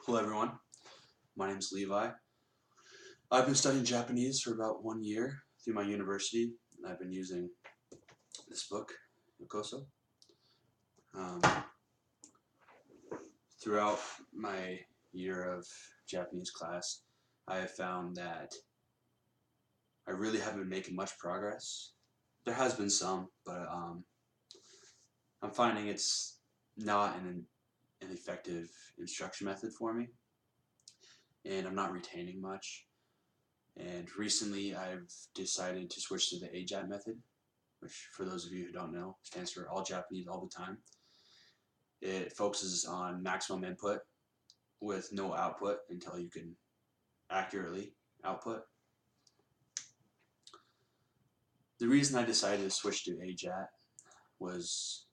Hello everyone, my name is Levi. I've been studying Japanese for about 1 year through my university, and I've been using this book, Yokoso. Um, Throughout my year of Japanese class, I have found that I really haven't been making much progress. There has been some, but I'm finding it's not an effective instruction method for me, and I'm not retaining much. And recently I've decided to switch to the AJATT method, which for those of you who don't know, stands for All Japanese All the Time. It focuses on maximum input with no output until you can accurately output. The reason I decided to switch to AJATT was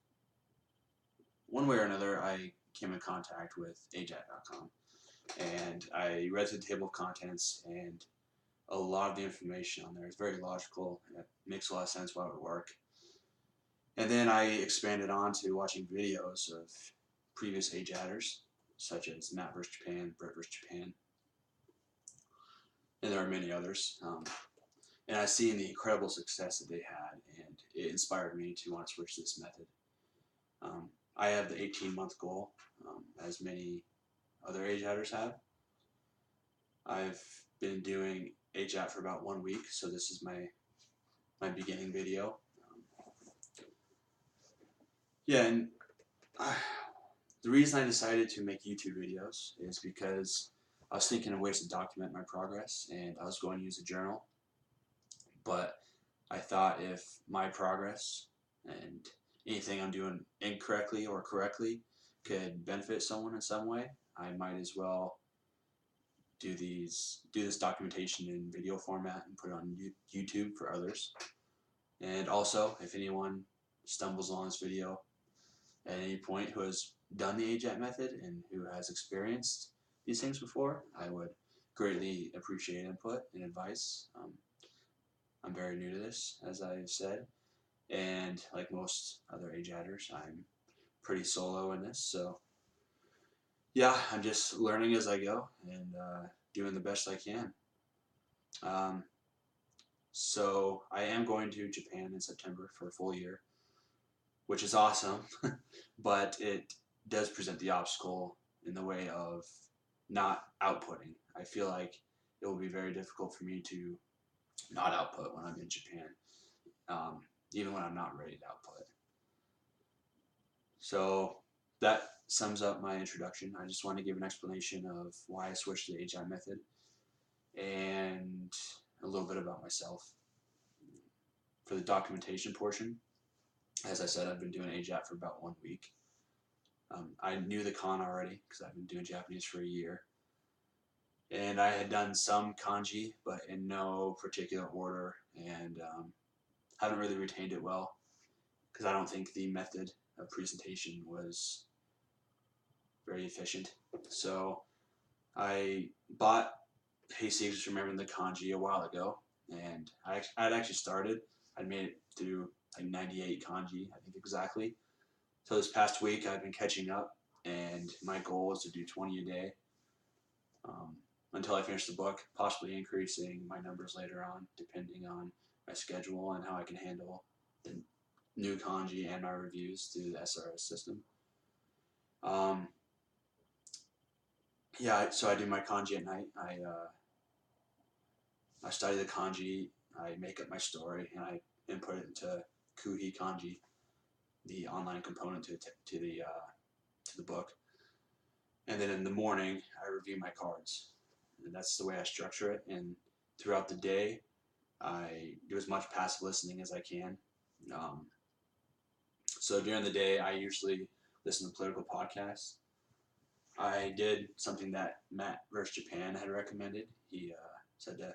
one way or another I came in contact with AJATT.com, and I read through the table of contents, and a lot of the information on there is very logical and it makes a lot of sense why it would work. And then I expanded on to watching videos of previous AJATTers, such as Matt vs. Japan, Brett vs. Japan, and there are many others. And I've seen the incredible success that they had, and it inspired me to want to switch to this method. I have the 18-month goal, as many other AJATTers have. I've been doing AJATT for about 1 week, so this is my beginning video. And the reason I decided to make YouTube videos is because I was thinking of ways to document my progress, and I was going to use a journal. But I thought if my progress and anything I'm doing incorrectly or correctly could benefit someone in some way, I might as well do this documentation in video format and put it on YouTube for others. And also, if anyone stumbles on this video at any point who has done the AJATT method and who has experienced these things before, I would greatly appreciate input and advice. I'm very new to this, as I've said, and like most other AJATTers, I'm pretty solo in this, so yeah, I'm just learning as I go and doing the best I can. So I am going to Japan in September for a full year, which is awesome, but it does present the obstacle in the way of not outputting. I feel like it will be very difficult for me to not output when I'm in Japan, even when I'm not ready to output. So that sums up my introduction. I just want to give an explanation of why I switched to the AJATT method and a little bit about myself. For the documentation portion, as I said, I've been doing AJATT for about 1 week. I knew the kan already because I've been doing Japanese for a year. And I had done some kanji, but in no particular order, and haven't really retained it well because I don't think the method of presentation was very efficient. So I bought Hey Secrets Remembering the Kanji a while ago, and I'd actually started. I'd made it through like 98 kanji, I think exactly. So this past week I've been catching up, and my goal is to do 20 a day until I finish the book, possibly increasing my numbers later on, depending on my schedule and how I can handle the new kanji and my reviews through the SRS system. Yeah, so I do my kanji at night. I study the kanji, I make up my story, and I input it into Kuhi Kanji, the online component to the book. And then in the morning, I review my cards. And that's the way I structure it. And throughout the day, I do as much passive listening as I can. So during the day, I usually listen to political podcasts. I did something that Matt vs. Japan had recommended. He said to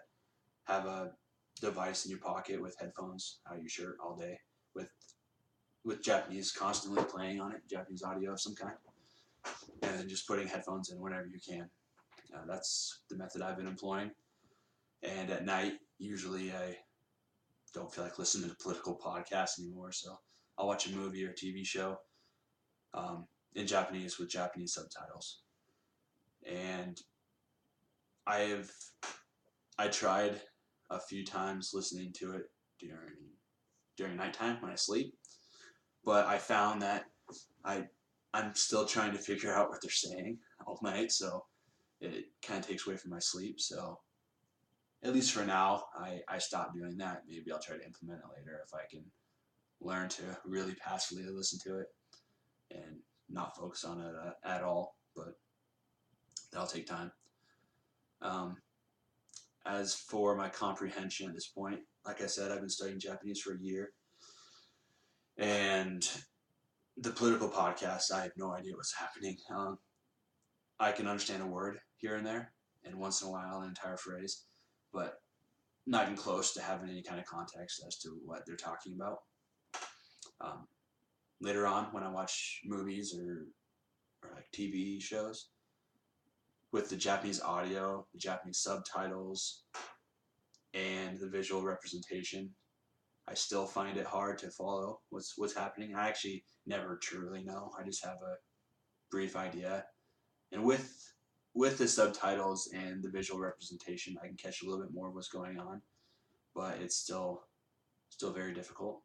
have a device in your pocket with headphones out of your shirt all day with Japanese constantly playing on it, Japanese audio of some kind, and then just putting headphones in whenever you can. That's the method I've been employing. And at night, usually I don't feel like listening to political podcasts anymore, so I'll watch a movie or a TV show in Japanese with Japanese subtitles. And I tried a few times listening to it during nighttime when I sleep, but I found that I'm still trying to figure out what they're saying all night, so it kind of takes away from my sleep. So at least for now, I stopped doing that. Maybe I'll try to implement it later if I can learn to really passively listen to it and not focus on it at all, but that'll take time. Um, as for my comprehension at this point, like I said, I've been studying Japanese for a year, and the political podcasts, I have no idea what's happening. I can understand a word here and there, and once in a while an entire phrase, but not even close to having any kind of context as to what they're talking about. Um, later on, when I watch movies or like TV shows, with the Japanese audio, the Japanese subtitles, and the visual representation, I still find it hard to follow what's happening. I actually never truly know. I just have a brief idea, and with the subtitles and the visual representation, I can catch a little bit more of what's going on, but it's still very difficult.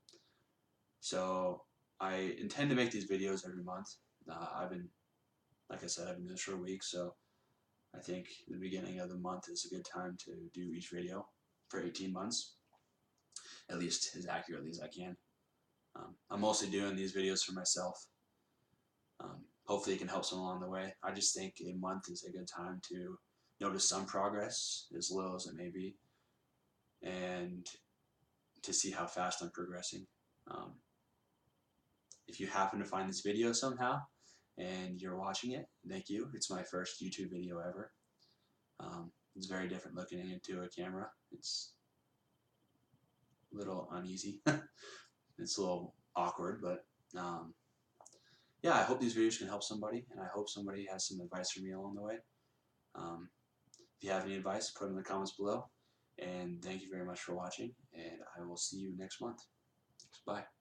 So I intend to make these videos every month. I've been, like I said, I've been doing this for a week, so I think the beginning of the month is a good time to do each video for 18 months, at least as accurately as I can. I'm mostly doing these videos for myself. Hopefully it can help someone along the way. I just think a month is a good time to notice some progress, as little as it may be, and to see how fast I'm progressing. If you happen to find this video somehow and you're watching it, thank you. It's my first YouTube video ever. It's very different looking into a camera. It's a little uneasy. It's a little awkward, but yeah, I hope these videos can help somebody, and I hope somebody has some advice for me along the way. If you have any advice, put it in the comments below. And thank you very much for watching, and I will see you next month. Bye.